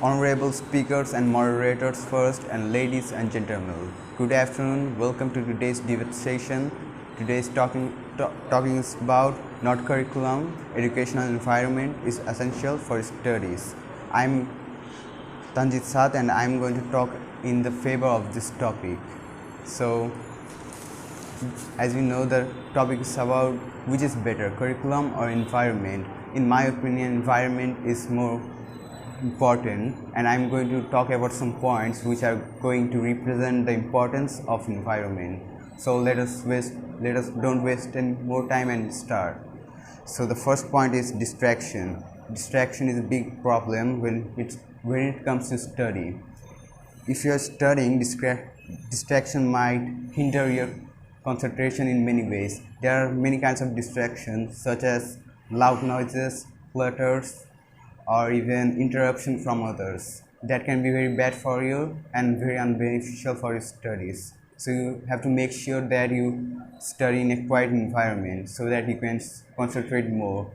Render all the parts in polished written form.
Honorable speakers and moderators first, and ladies and gentlemen, good afternoon. Welcome to today's debate session. Today's talking is about not curriculum, educational environment is essential for studies. I'm Tanjit Sath and I'm going to talk in the favor of this topic. So, as we know, the topic is about which is better, curriculum or environment. In my opinion, environment is more important, and I'm going to talk about some points which are going to represent the importance of environment. So let us don't waste any more time and start. So the first point is distraction. Distraction is a big problem when it comes to study. If you are studying, distraction might hinder your concentration in many ways. There are many kinds of distractions such as loud noises, clutters, or even interruption from others. That can be very bad for you and very unbeneficial for your studies. So you have to make sure that you study in a quiet environment so that you can concentrate more.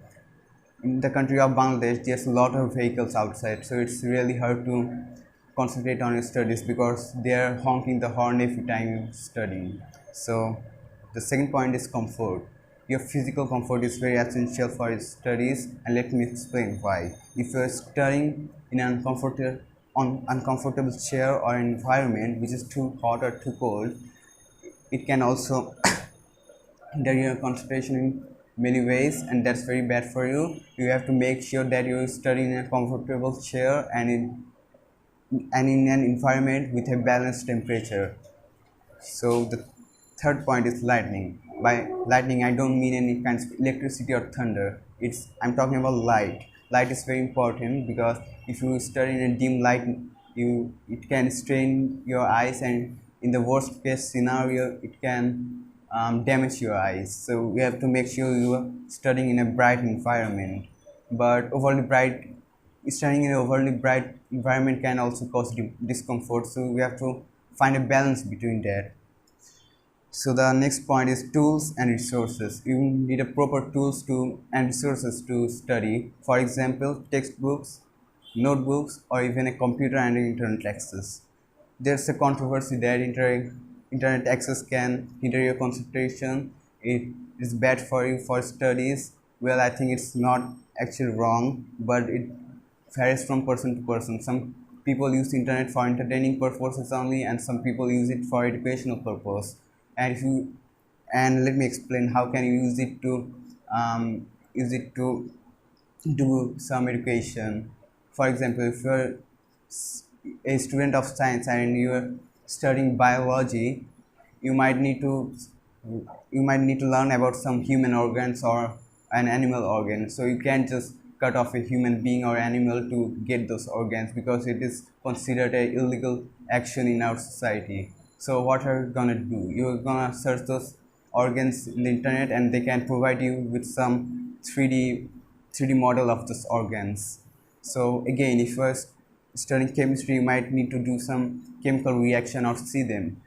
In the country of Bangladesh, there's a lot of vehicles outside, so it's really hard to concentrate on your studies because they are honking the horn every time you study. So the second point is comfort. Your physical comfort is very essential for your studies, and let me explain why. If you are studying in an uncomfortable chair or an environment which is too hot or too cold, it can also hinder your concentration in many ways, and that's very bad for you. You have to make sure that you study in a comfortable chair and in an environment with a balanced temperature. So the third point is lightning. By lightning, I don't mean any kinds of electricity or thunder. I'm talking about light. Light is very important because if you study in a dim light, it can strain your eyes, and in the worst case scenario, it can damage your eyes. So you have to make sure you are studying in a bright environment. But studying in an overly bright environment can also cause discomfort. So we have to find a balance between that. So the next point is tools and resources. You need a proper tools and resources to study. For example, textbooks, notebooks, or even a computer and internet access. There's a controversy that internet access can hinder your concentration. It is bad for you for studies. Well, I think it's not actually wrong, but it varies from person to person. Some people use internet for entertaining purposes only, and some people use it for educational purpose. And let me explain how can you use it to do some education. For example, if you're a student of science and you're studying biology, you might need to learn about some human organs or an animal organ. So you can't just cut off a human being or animal to get those organs because it is considered a illegal action in our society. So what are you gonna do? You're gonna search those organs in the internet, and they can provide you with some 3D model of those organs. So again, if you're studying chemistry, you might need to do some chemical reaction or see them.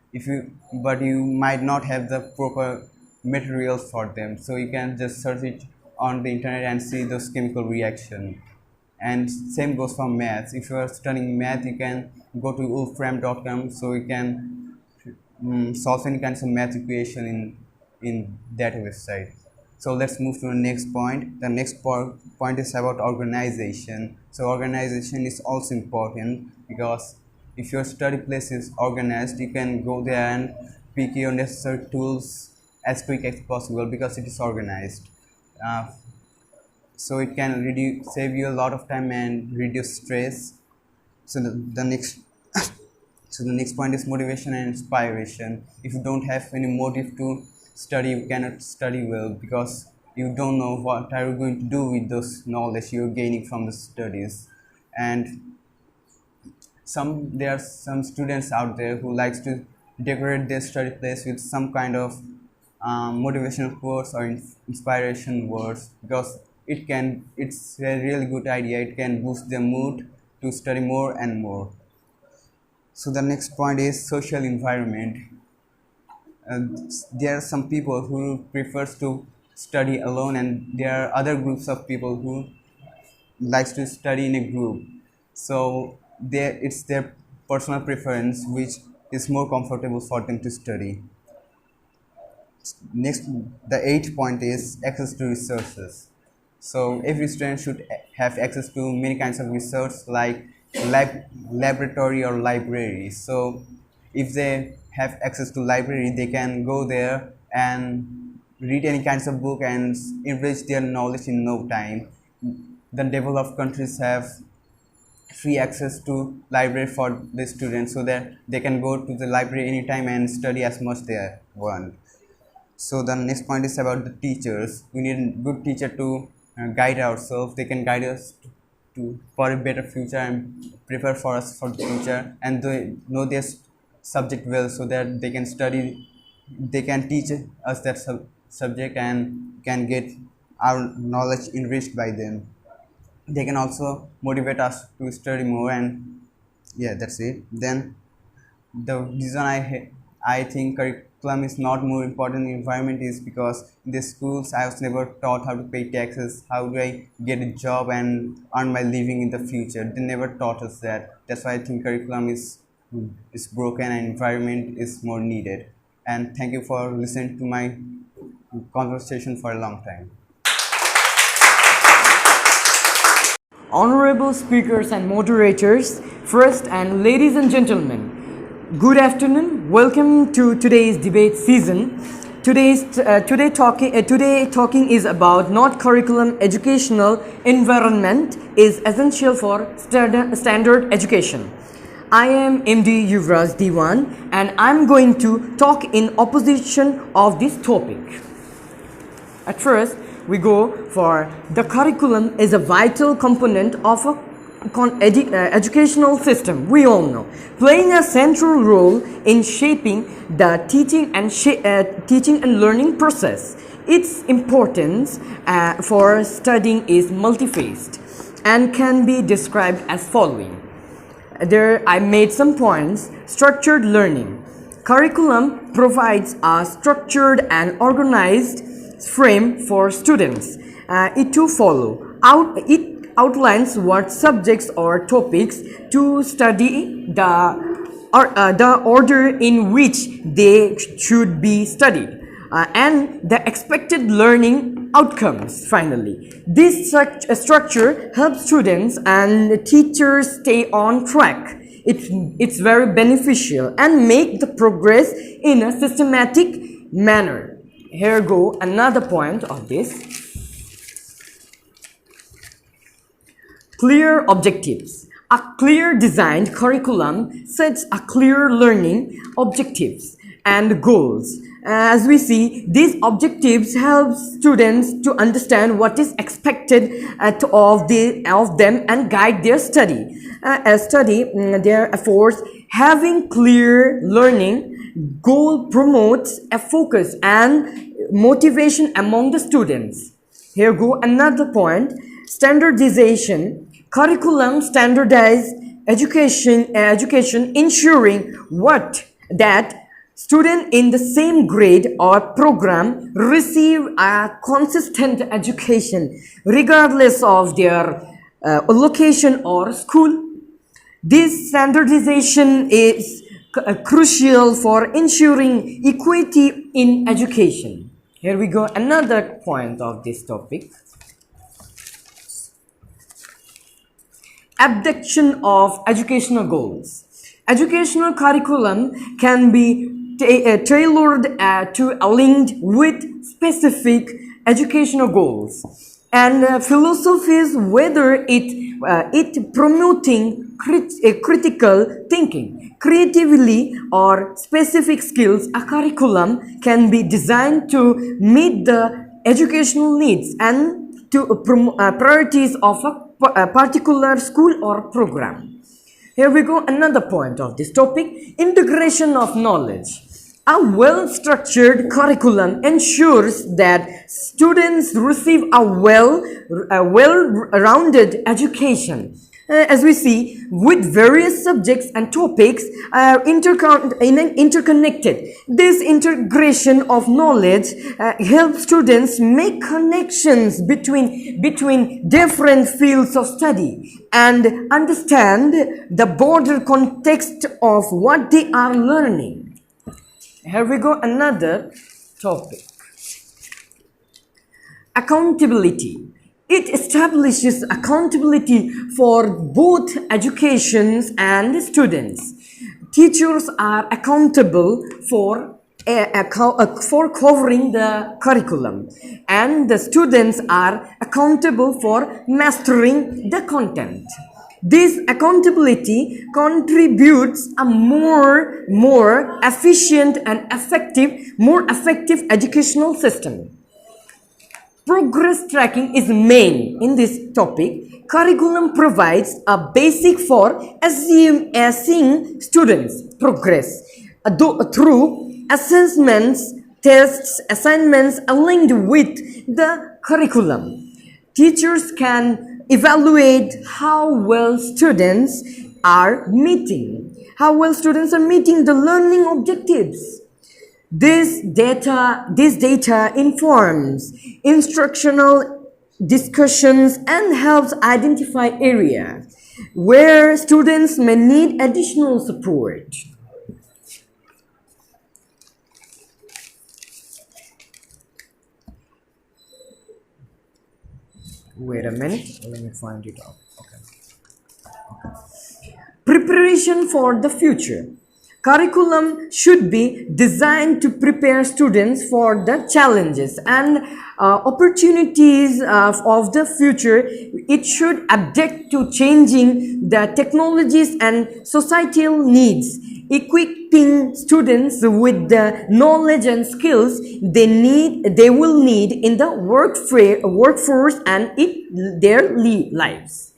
But you might not have the proper materials for them. So you can just search it on the internet and see those chemical reaction. And same goes for math. If you are studying math, you can go to wolfram.com, so you can solve any kinds of math equation in that website. So let's move to the next point. The next point is about organization. So organization is also important because if your study place is organized, you can go there and pick your necessary tools as quick as possible because it is organized. So it can save you a lot of time and reduce stress. So the next so the next point is motivation and inspiration. If you don't have any motive to study, you cannot study well because you don't know what are you going to do with those knowledge you're gaining from the studies. And there are some students out there who likes to decorate their study place with some kind of motivational quotes or inspiration words because it's a really good idea. It can boost their mood to study more and more. So the next point is social environment. There are some people who prefers to study alone, and there are other groups of people who likes to study in a group. So it's their personal preference which is more comfortable for them to study. Next, the eighth point is access to resources. So every student should have access to many kinds of research like laboratory or library. So if they have access to library, they can go there and read any kinds of book and enrich their knowledge in no time. The developed countries have free access to library for the students so that they can go to the library anytime and study as much they want. So the next point is about the teachers. We need a good teacher to guide ourselves. They can guide us to for a better future and prepare for us for the future, and they know their subject well so that they can study. They can teach us that subject and can get our knowledge enriched by them. They can also motivate us to study more, and yeah, that's it. Then the reason I think curriculum is not more important in environment is because in the schools I was never taught how to pay taxes, how do I get a job and earn my living in the future. They never taught us that. That's why I think curriculum is broken and environment is more needed. And thank you for listening to my conversation for a long time. Honorable speakers and moderators, first and ladies and gentlemen, good afternoon. Welcome to today's debate season. Today talking is about not curriculum educational environment is essential for standard education. I am MD Yuvraj Diwan and I'm going to talk in opposition of this topic. At first, we go for the curriculum is a vital component of a educational system, we all know, playing a central role in shaping the teaching and learning process. Its importance for studying is multifaced and can be described as following. There I made some points. Structured learning. Curriculum provides a structured and organized frame for students it to follow. It outlines what subjects or topics to study, the order in which they should be studied, and the expected learning outcomes. Finally, this structure helps students and teachers stay on track. It's very beneficial and make the progress in a systematic manner. Here go another point of this. Clear objectives. A clear designed curriculum sets a clear learning objectives and goals. As we see, these objectives help students to understand what is expected of them and guide their study. Their efforts. Having clear learning goal promotes a focus and motivation among the students. Here go another point. Standardization. Curriculum standardized education ensuring that students in the same grade or program receive a consistent education regardless of their location or school. This standardization is crucial for ensuring equity in education. Here we go another point of this topic. Abduction of educational goals. Educational curriculum can be tailored to aligned with specific educational goals and philosophies, whether it promoting critical thinking, creativity, or specific skills. A curriculum can be designed to meet the educational needs and to priorities of a particular school or program. Here we go another point of this topic. Integration of knowledge. A well-structured curriculum ensures that students receive a well-rounded education. as we see, with various subjects and topics are interconnected. This integration of knowledge helps students make connections between different fields of study and understand the broader context of what they are learning. Here we go, another topic. Accountability. It establishes accountability for both educations and students. Teachers are accountable for covering the curriculum, and the students are accountable for mastering the content. This accountability contributes a more efficient and more effective educational system. Progress tracking is main in this topic. Curriculum provides a basic for assessing students' progress through assessments, tests, assignments aligned with the curriculum. Teachers can evaluate how well students are meeting the learning objectives. This data informs instructional discussions and helps identify areas where students may need additional support. Wait a minute, let me find it out. Okay. Preparation for the future. Curriculum should be designed to prepare students for the challenges and opportunities of the future. It should adapt to changing the technologies and societal needs, equipping students with the knowledge and skills they will need in the workforce and in their lives.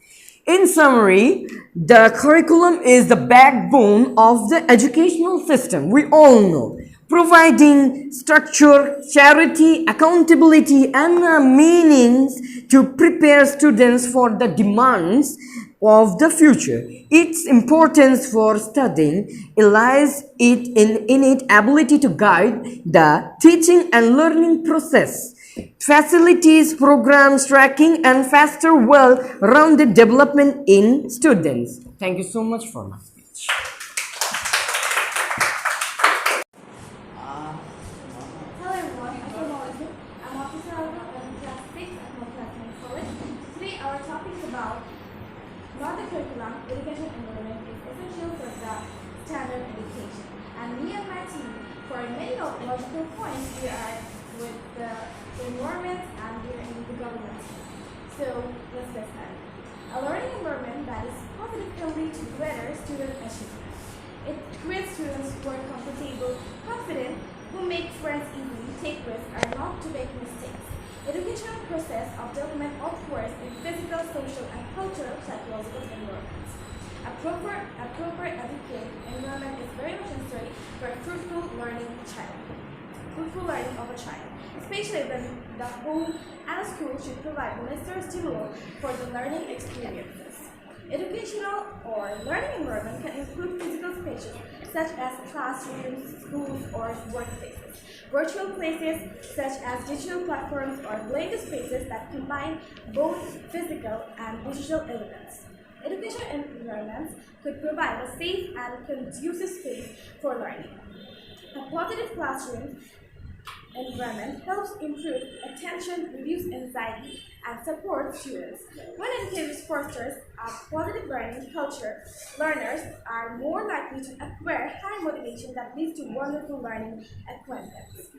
In summary, the curriculum is the backbone of the educational system. We all know, providing structure, charity, accountability, and meanings to prepare students for the demands of the future. Its importance for studying lies in its ability to guide the teaching and learning process, facilities, programs, tracking, and faster, well-rounded development in students. Thank you so much for my speech. Hello everyone, Assalamualaikum. I'm Officer Alva from Class 6 at Multi-Academic College. Today our topic is about not the curriculum, education environment is essential for the standard education. And me and my team, for many logical points, we are with the environment and we are in the government. So let's get started. A learning environment that is positive can lead to greater student achievement. It creates students who are comfortable, confident, who make friends easily, take risks, and not to make mistakes. Educational process of development occurs in physical, social, and cultural psychological environments. A proper educated environment is very much necessary for a fruitful learning of a child, especially when the home and school should provide the necessary stimulus for the learning experiences. Educational or learning environment can include physical spaces such as classrooms, schools, or workplaces. Virtual places such as digital platforms or blended spaces that combine both physical and digital elements. Educational environments could provide a safe and conducive space for learning. A positive classroom environment helps improve attention, reduce anxiety, and support students. When educators fosters a positive learning culture, learners are more likely to acquire high motivation that leads to wonderful learning acquaintance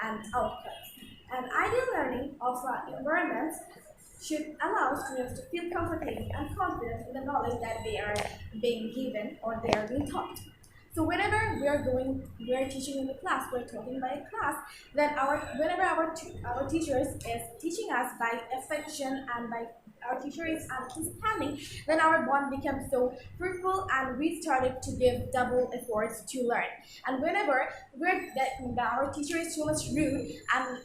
and outcomes. An ideal learning of environments should allow students to feel comfortable and confident in the knowledge that they are being given or they are being taught. So whenever we are teaching in the class, we're talking by a class, then whenever our teachers is teaching us by affection and by our teacher is understanding, then our bond becomes so fruitful and we started to give double efforts to learn. And whenever our teacher is too much rude and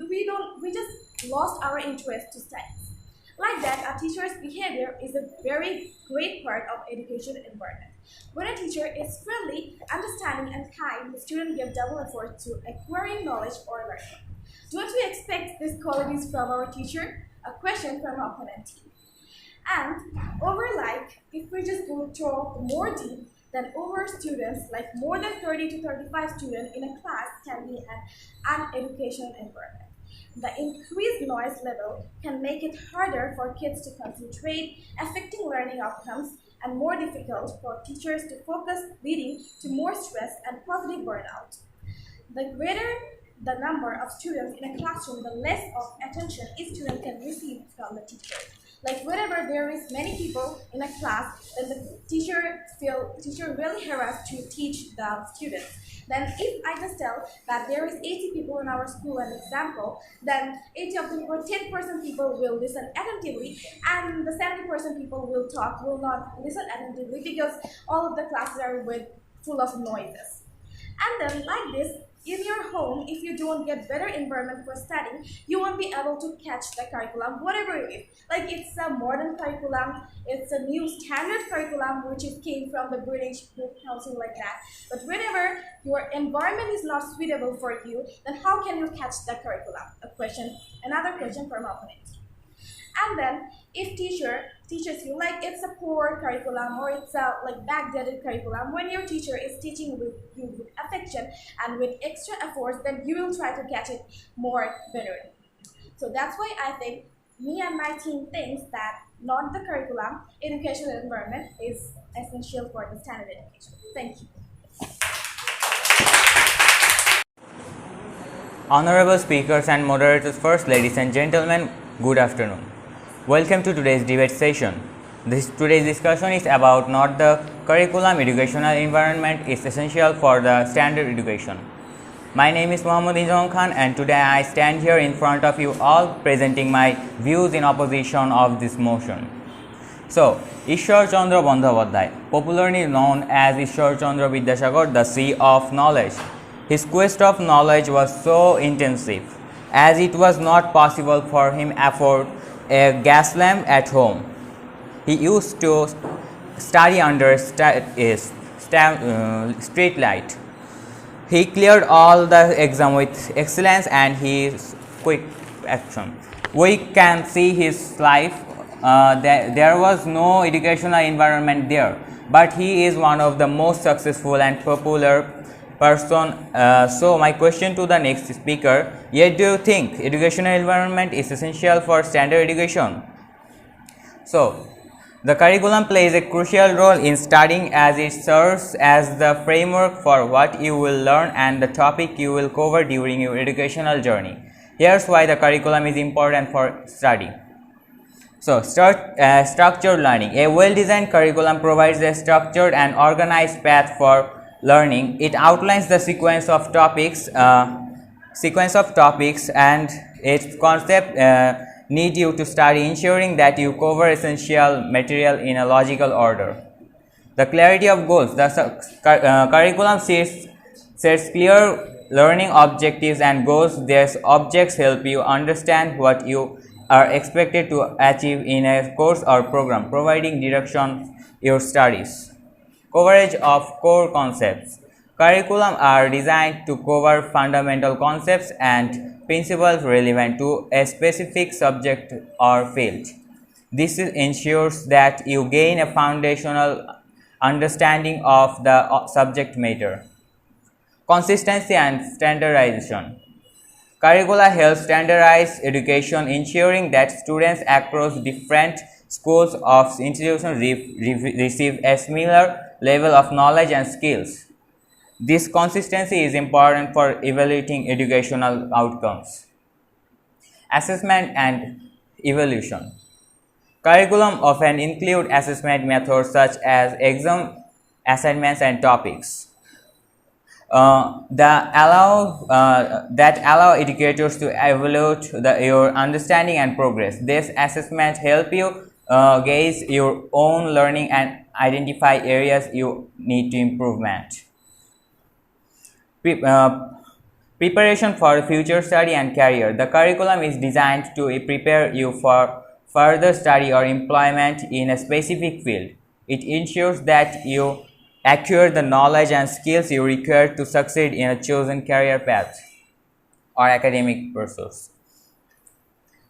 we just lost our interest to studies. Like that, a teacher's behavior is a very great part of education environment. When a teacher is friendly, understanding, and kind, the student gives double effort to acquiring knowledge or learning. Don't we expect these qualities from our teacher? A question from our opponent team. And over like, if we just go through more deep, then over students, like more than 30 to 35 students in a class can be an educational environment. The increased noise level can make it harder for kids to concentrate, affecting learning outcomes, and more difficult for teachers to focus, leading to more stress and positive burnout. The greater the number of students in a classroom, the less of attention each student can receive from the teacher. Like whenever there is many people in a class, then the teacher really harassed to teach the students. Then if I just tell that there is 80 people in our school an example, then 80 of them or 10% people will listen attentively and the 70% people will not listen attentively because all of the classes are full of noises. And then like this, in your home, if you don't get better environment for studying, you won't be able to catch the curriculum, whatever it is. Like it's a modern curriculum, it's a new standard curriculum which came from the British Council like that. But whenever your environment is not suitable for you, then how can you catch the curriculum? Another question from our opponent. And then if teacher teaches you like it's a poor curriculum or it's a like backdated curriculum, when your teacher is teaching you with affection and with extra efforts, then you will try to catch it more better. So that's why I think me and my team thinks that not the curriculum, educational environment is essential for the standard education. Thank you. Honorable speakers and moderators first, ladies and gentlemen, good afternoon. Welcome to today's debate session. Today's discussion is about not the curriculum educational environment is essential for the standard education. My name is Muhammad Injam Khan and today I stand here in front of you all presenting my views in opposition of this motion. So, Ishwar Chandra Bandyopadhyay, popularly known as Ishwar Chandra Vidyasagar, the sea of knowledge. His quest of knowledge was so intensive as it was not possible for him afford a gas lamp at home. He used to study under street light. He cleared all the exam with excellence and his quick action. We can see his life. There was no educational environment there, but he is one of the most successful and popular person. So my question to the next speaker, yet do you think educational environment is essential for standard education? So the curriculum plays a crucial role in studying as it serves as the framework for what you will learn and the topic you will cover during your educational journey. Here's why the curriculum is important for study. So structured learning. A well-designed curriculum provides a structured and organized path for learning. It outlines the sequence of topics and its concept need you to study, ensuring that you cover essential material in a logical order. The clarity of goals. The curriculum sets clear learning objectives and goals. These objects help you understand what you are expected to achieve in a course or program, providing direction your studies. Coverage of core concepts. Curriculum are designed to cover fundamental concepts and principles relevant to a specific subject or field. This ensures that you gain a foundational understanding of the subject matter. Consistency and standardization. Curricula help standardize education, ensuring that students across different schools of institutions receive a similar level of knowledge and skills. This consistency is important for evaluating educational outcomes. Assessment and evaluation. Curriculum often include assessment methods such as exam assignments and topics that allow educators to evaluate your understanding and progress. This assessment help you gauge your own learning and identify areas you need to improvement. Preparation for future study and career. The curriculum is designed to prepare you for further study or employment in a specific field. It ensures that you acquire the knowledge and skills you require to succeed in a chosen career path or academic pursuits.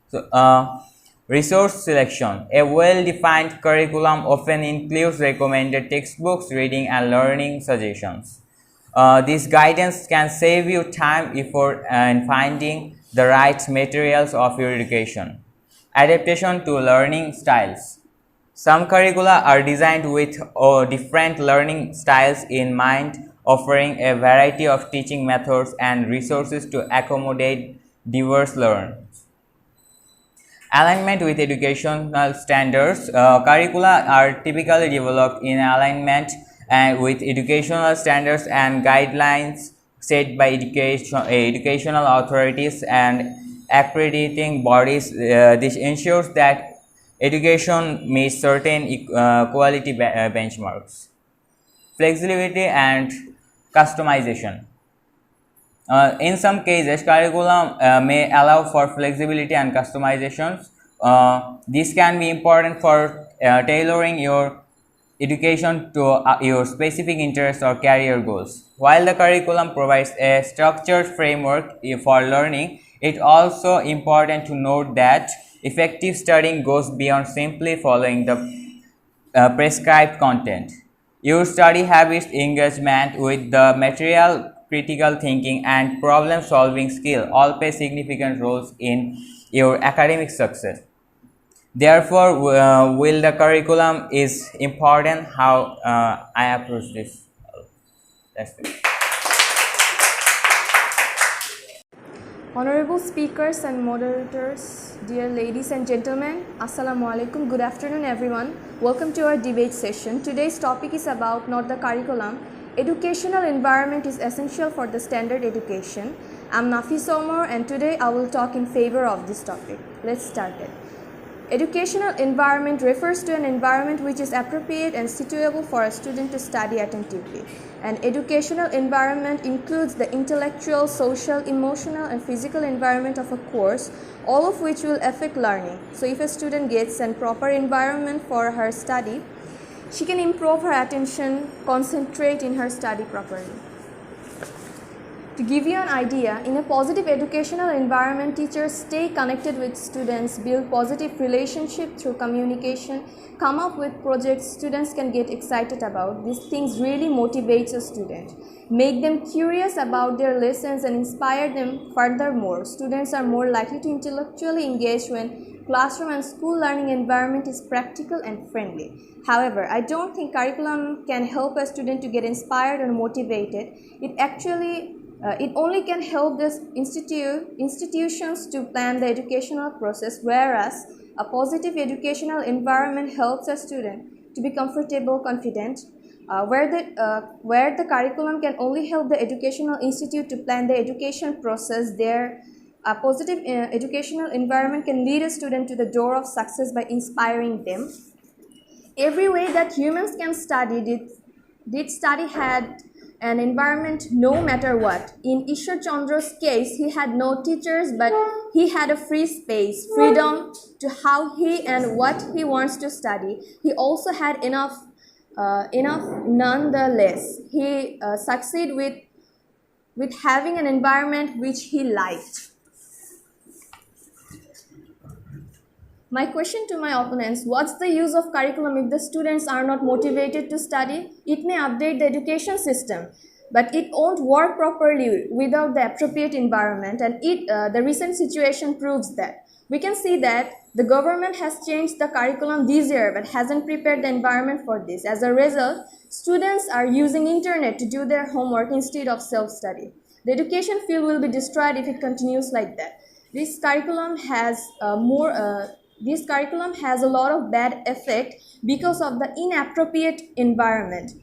So, resource selection. A well-defined curriculum often includes recommended textbooks, reading and learning suggestions. This guidance can save you time, effort in finding the right materials of your education. Adaptation to learning styles. Some curricula are designed with different learning styles in mind, offering a variety of teaching methods and resources to accommodate diverse learners. Alignment with educational standards. Curricula are typically developed in alignment with educational standards and guidelines set by educational authorities and accrediting bodies. This ensures that education meets certain quality benchmarks. Flexibility and customization. In some cases, curriculum may allow for flexibility and customizations. This can be important for tailoring your education to your specific interests or career goals. While the curriculum provides a structured framework for learning, it is also important to note that effective studying goes beyond simply following the prescribed content. Your study habits, engagement with the material, critical thinking and problem solving skill all play significant roles in your academic success. Therefore, while the curriculum is important, how I approach this. That's it. Honorable speakers and moderators, dear ladies and gentlemen, Assalamu alaikum, good afternoon everyone. Welcome to our debate session. Today's topic is about not the curriculum. Educational environment is essential for the standard education. I'm Nafis Omar and today I will talk in favor of this topic. Let's start it. Educational environment refers to an environment which is appropriate and suitable for a student to study attentively. An educational environment includes the intellectual, social, emotional and physical environment of a course, all of which will affect learning. So if a student gets a proper environment for her study, she can improve her attention, concentrate in her study properly. To give you an idea, in a positive educational environment, teachers stay connected with students, build positive relationship through communication, come up with projects students can get excited about. These things really motivates a student, make them curious about their lessons and inspire them furthermore. Students are more likely to intellectually engage when classroom and school learning environment is practical and friendly. However, I don't think curriculum can help a student to get inspired or motivated. It only can help the institutions to plan the educational process, whereas a positive educational environment helps a student to be comfortable, confident, where the curriculum can only help the educational institute to plan the education process. There, a positive educational environment can lead a student to the door of success by inspiring them. Every way that humans can study, did study had an environment no matter what. In Ishwar Chandra's case, he had no teachers, but he had a free space, freedom to how he and what he wants to study. He also had enough nonetheless. He succeeded with having an environment which he liked. My question to my opponents, what's the use of curriculum if the students are not motivated to study? It may update the education system, but it won't work properly without the appropriate environment, and the recent situation proves that. We can see that the government has changed the curriculum this year but hasn't prepared the environment for this. As a result, students are using internet to do their homework instead of self-study. The education field will be destroyed if it continues like that. This curriculum has a lot of bad effect because of the inappropriate environment.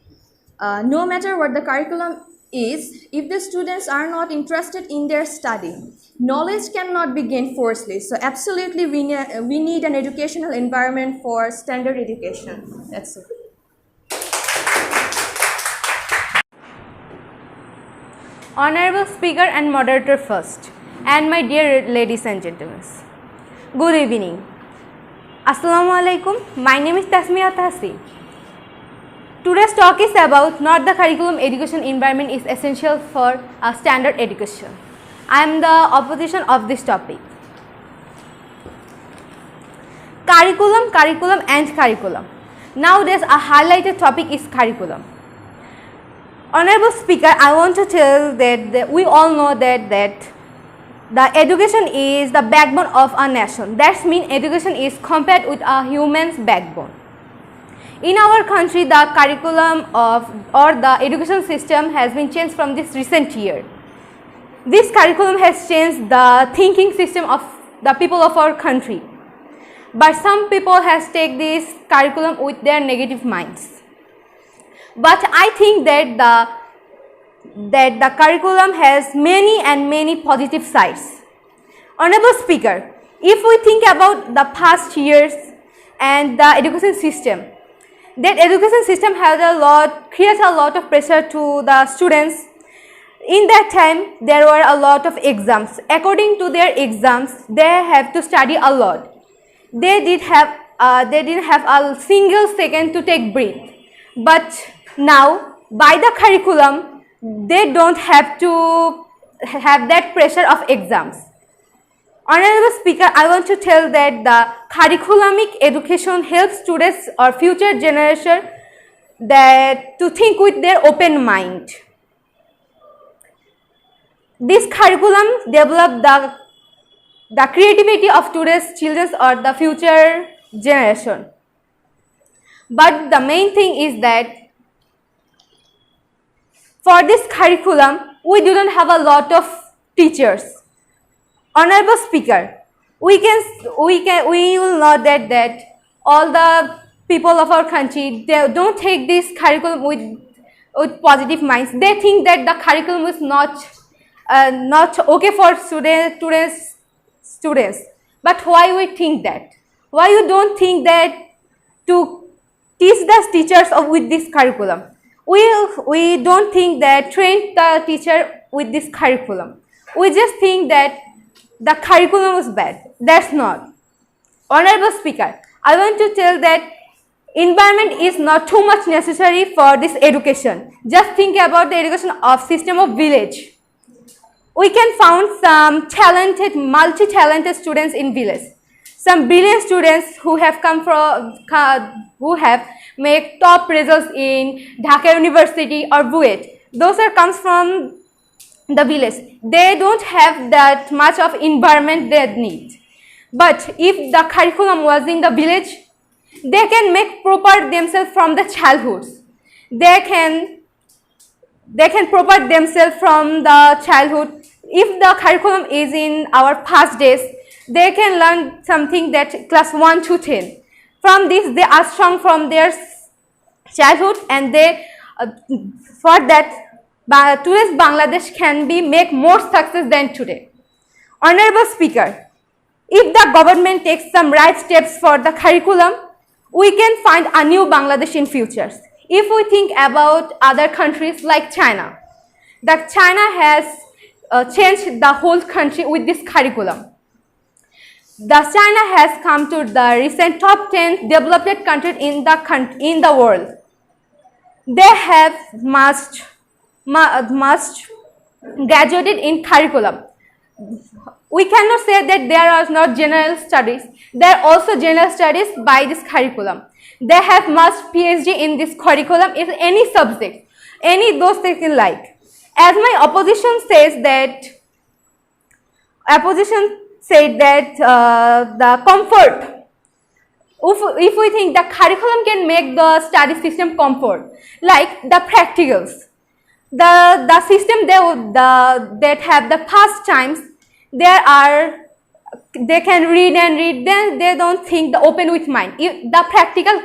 No matter what the curriculum is, if the students are not interested in their study, knowledge cannot be gained forcefully. So absolutely we need an educational environment for standard education. That's it. Honorable Speaker and Moderator first, and my dear ladies and gentlemen, good evening. Assalamu alaikum. My name is Tasmia Tahsin. Today's talk is about not the curriculum education environment is essential for a standard education. I am the opposition of this topic. Curriculum and curriculum. Nowadays a highlighted topic is curriculum. Honorable Speaker, I want to tell that we all know that the education is the backbone of a nation. That means education is compared with a human's backbone. In our country, the curriculum or the education system has been changed from this recent year. This curriculum has changed the thinking system of the people of our country. But some people has take this curriculum with their negative minds. But I think that the curriculum has many positive sides. Honorable Speaker, if we think about the past years and the education system, that education system creates a lot of pressure to the students. In that time, there were a lot of exams. According to their exams, they have to study a lot. They didn't have a single second to take breath. But now, by the curriculum, they don't have to have that pressure of exams. Honorable Speaker, I want to tell that the curriculum education helps students or future generation to think with their open mind. This curriculum develop the creativity of today's children or the future generation. But the main thing is that for this curriculum, we do not have a lot of teachers. Honorable Speaker, we will know that all the people of our country, they don't take this curriculum with positive minds. They think that the curriculum is not okay for students. But why we think that? Why you don't think that to teach the teachers with this curriculum? We don't think that train the teacher with this curriculum. We just think that the curriculum is bad. That's not. Honorable Speaker, I want to tell that environment is not too much necessary for this education. Just think about the education of system of village. We can find some talented, multi-talented students in village. Some brilliant students who have made top results in Dhaka University or BUET. Those comes from the village. They don't have that much of environment they need. But if the curriculum was in the village, they can make proper themselves from the childhood. They can prepare themselves from the childhood. If the curriculum is in our past days, they can learn something that class 1 to 10. From this, they are strong from their childhood, and for that, today's Bangladesh can make more success than today. Honorable Speaker, if the government takes some right steps for the curriculum, we can find a new Bangladesh in future. If we think about other countries like China, that China has changed the whole country with this curriculum. China has come to the recent top 10 developed countries in the world. They have must graduated in curriculum. We cannot say that there are not general studies. There are also general studies by this curriculum. They have must PhD in this curriculum in any subject, any those they can like. As my opposition said that the comfort. If we think the curriculum can make the study system comfort, like the practicals, the system that have the past times, they can read and read. Then they don't think the open with mind. The practical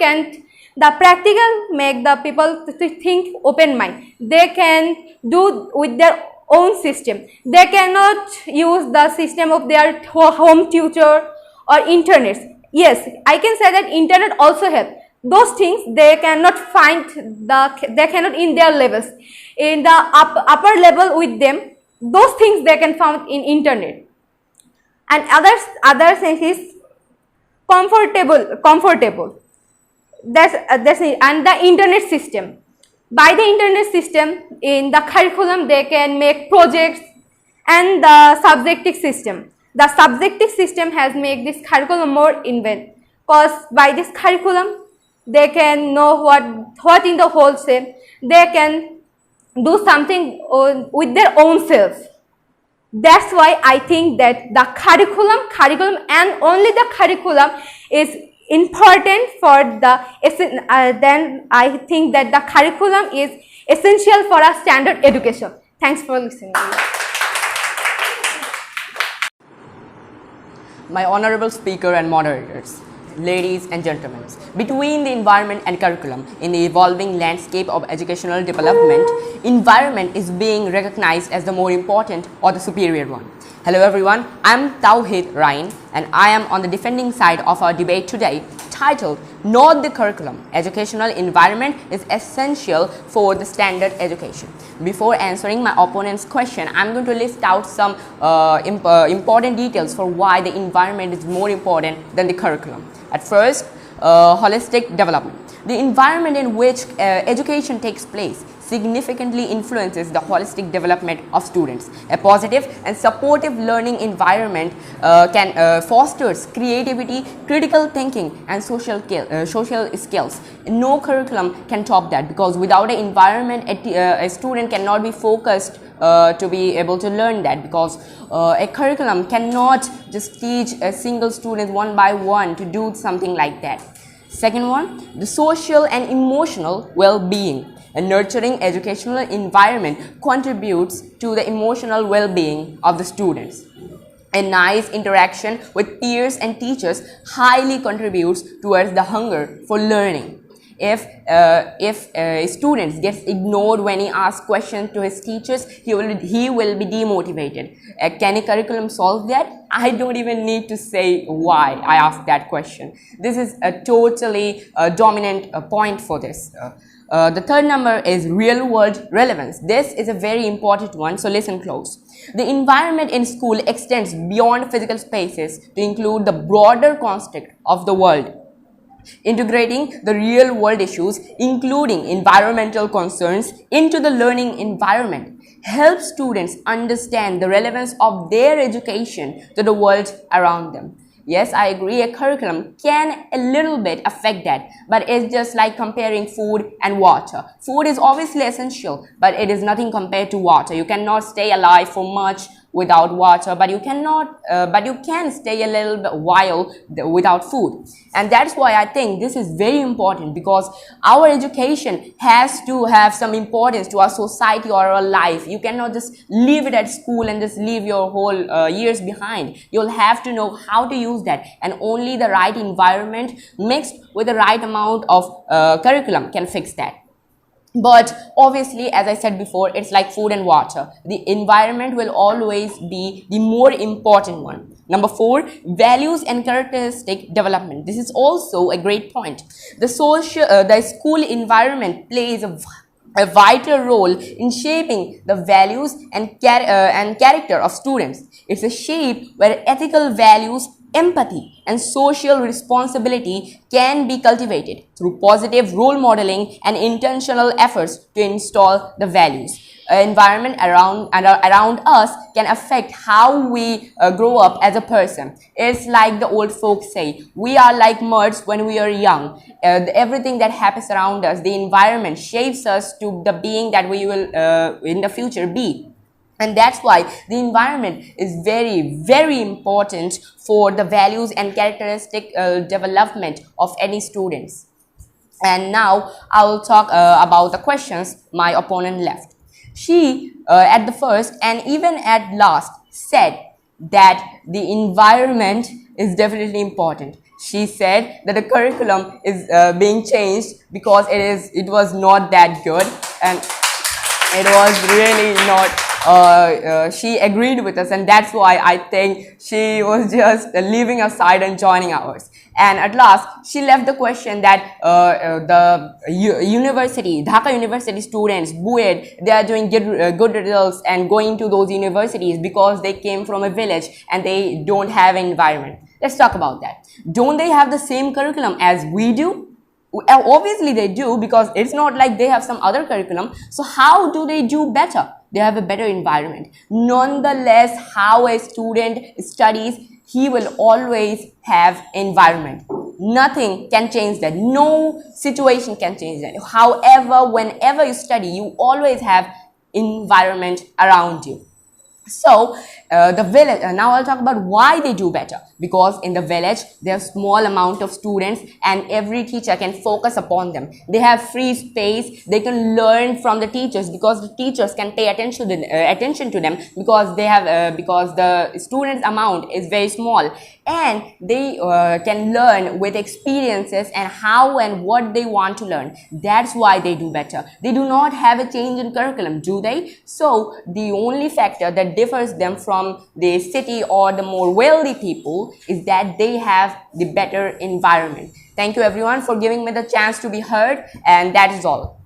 make the people to think open mind. They can do with their own system. They cannot use the system of their home tutor or internet. Yes, I can say that internet also help. Those things they cannot find they cannot in their levels. In the upper level with them, those things they can find in internet. And other thing is comfortable. That's it. And the internet system. By the internet system, in the curriculum, they can make projects, and the subjective system. The subjective system has made this curriculum more invent, because by this curriculum, they can know what in the whole sense. They can do something with their own selves. That's why I think that the curriculum and only the curriculum is important for the, then I think that the curriculum is essential for a standard education. Thanks for listening. My honorable speaker and moderators, ladies and gentlemen, between the environment and curriculum in the evolving landscape of educational development, environment is being recognized as the more important or the superior one. Hello everyone, I am Tauhid Ryan and I am on the defending side of our debate today titled Not the Curriculum, Educational Environment is Essential for the Standard Education. Before answering my opponent's question, I am going to list out some important details for why the environment is more important than the curriculum. At first, holistic development. The environment in which education takes place significantly influences the holistic development of students. A positive and supportive learning environment can fosters creativity, critical thinking and social skills. No curriculum can top that, because without an environment a student cannot be focused to be able to learn that, because a curriculum cannot just teach a single student one by one to do something like that. Second one, the social and emotional well-being. A nurturing educational environment contributes to the emotional well-being of the students. A nice interaction with peers and teachers highly contributes towards the hunger for learning. If a student gets ignored when he asks questions to his teachers, he will be demotivated. Can a curriculum solve that? I don't even need to say why I asked that question. This is a totally dominant point for this. The third number is real world relevance. This is a very important one, so listen close. The environment in school extends beyond physical spaces to include the broader construct of the world. Integrating the real world issues, including environmental concerns, into the learning environment helps students understand the relevance of their education to the world around them. Yes, I agree, a curriculum can a little bit affect that, but it's just like comparing food and water. Food is obviously essential, but it is nothing compared to water. You cannot stay alive for much without water, but you can stay a little bit while without food. And that's why I think this is very important, because our education has to have some importance to our society or our life. You cannot just leave it at school and just leave your whole years behind. You'll have to know how to use that, and only the right environment mixed with the right amount of curriculum can fix that. But obviously, as I said before, it's like food and water. The environment will always be the more important one. Number 4, values and characteristic development. This is also a great point. The school environment plays a vital role in shaping the values and character of students. It's a shape where ethical values, empathy and social responsibility can be cultivated through positive role modeling and intentional efforts to install the values. Environment around us can affect how we grow up as a person. It's like the old folks say, we are like mudds when we are young. Everything that happens around us, the environment shapes us to the being that we will in the future be. And that's why the environment is very, very important for the values and characteristic development of any students. And now I will talk about the questions my opponent left. She, at the first and even at last, said that the environment is definitely important. She said that the curriculum is being changed because it was not that good, and it was really not. She agreed with us, and that's why I think she was just leaving aside and joining ours. And at last, she left the question that university, Dhaka University students, BUED, they are doing good results and going to those universities because they came from a village and they don't have an environment. Let's talk about that. Don't they have the same curriculum as we do? Obviously they do, because it's not like they have some other curriculum. So how do they do better? They have a better environment. Nonetheless, how a student studies, he will always have environment. Nothing can change that. No situation can change that. However, whenever you study, you always have environment around you. So the village, now I'll talk about why they do better. Because in the village, there's small amount of students and every teacher can focus upon them. They have free space. They can learn from the teachers because the teachers can pay attention to them because they have because the students amount is very small, and they can learn with experiences and how and what they want to learn. That's why they do better. They do not have a change in curriculum, do they? So the only factor that differs them from the city or the more wealthy people is that they have the better environment. Thank you everyone for giving me the chance to be heard, and that is all.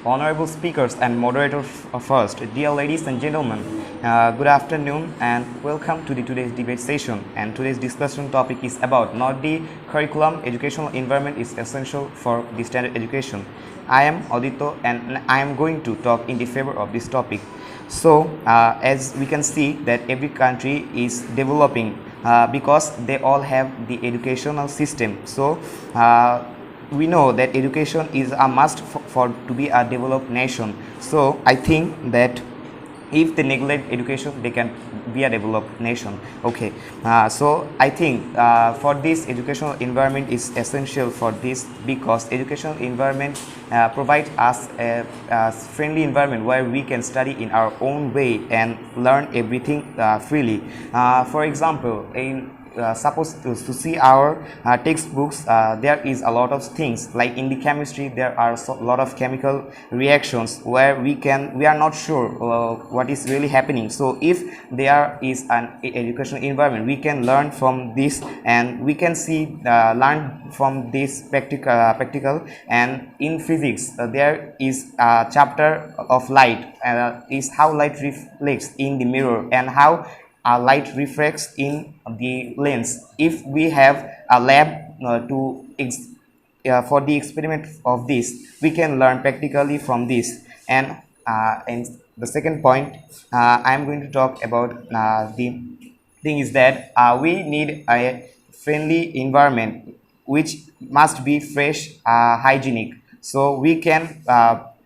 Honorable speakers and moderators first, dear ladies and gentlemen, good afternoon and welcome to today's debate session. And today's discussion topic is about not the curriculum, educational environment is essential for the standard education. I am Aditya and I am going to talk in the favor of this topic. So as we can see that every country is developing because they all have the educational system. So we know that education is a must for to be a developed nation. So I think that if they neglect education, they can be a developed nation. Okay, so I think for this, educational environment is essential for this, because educational environment provides us a friendly environment where we can study in our own way and learn everything freely. For example, suppose to see our textbooks, there is a lot of things like in the chemistry there are a lot of chemical reactions where we are not sure what is really happening. So if there is an educational environment, we can learn from this and we can see learn from this practical. And in physics there is a chapter of light, is how light reflects in the mirror and how light refracts in the lens. If we have a lab for the experiment of this, we can learn practically from this. And the second point I am going to talk about the thing is that we need a friendly environment which must be fresh, hygienic, so we can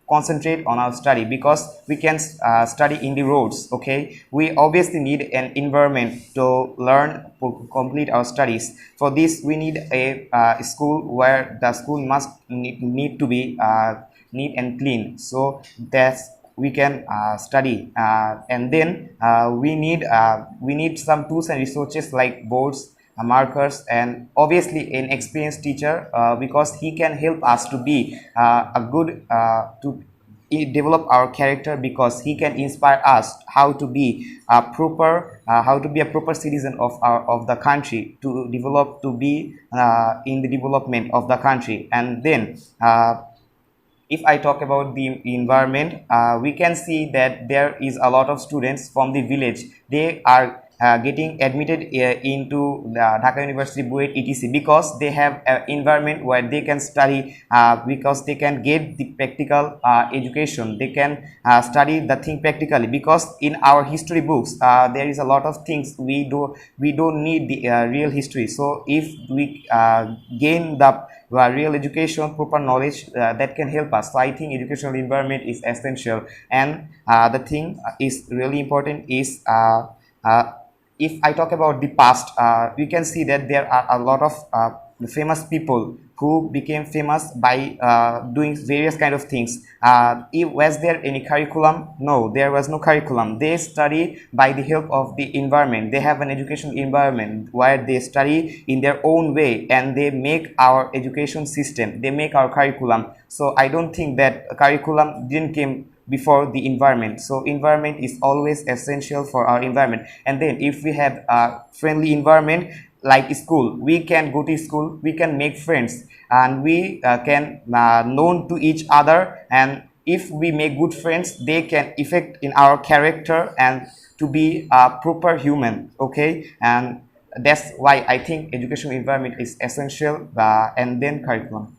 concentrate on our study, because we can study in the roads. Okay, we obviously need an environment to learn, to complete our studies. For this we need a school where the school must need to be neat and clean, so that we can study. And then we need some tools and resources like boards, markers, and obviously an experienced teacher, because he can help us to be a good to develop our character, because he can inspire us how to be a proper citizen of the country, to develop, to be in the development of the country. And then if I talk about the environment, we can see that there is a lot of students from the village. They are getting admitted into the Dhaka University, BUED, etc., because they have an environment where they can study, because they can get the practical education. They can study the thing practically, because in our history books there is a lot of things we don't need the real history. So if we gain the real education, proper knowledge, that can help us. So I think educational environment is essential. And the thing is really important is if I talk about the past, we can see that there are a lot of famous people who became famous by doing various kind of things. Was there any curriculum? No, there was no curriculum. They study by the help of the environment. They have an educational environment where they study in their own way, and they make our education system, they make our curriculum. So I don't think that curriculum didn't came before the environment. So environment is always essential for our environment. And then if we have a friendly environment like school, we can go to school, we can make friends, and we can known to each other, and if we make good friends, they can affect in our character and to be a proper human. Okay, and that's why I think educational environment is essential, and then curriculum.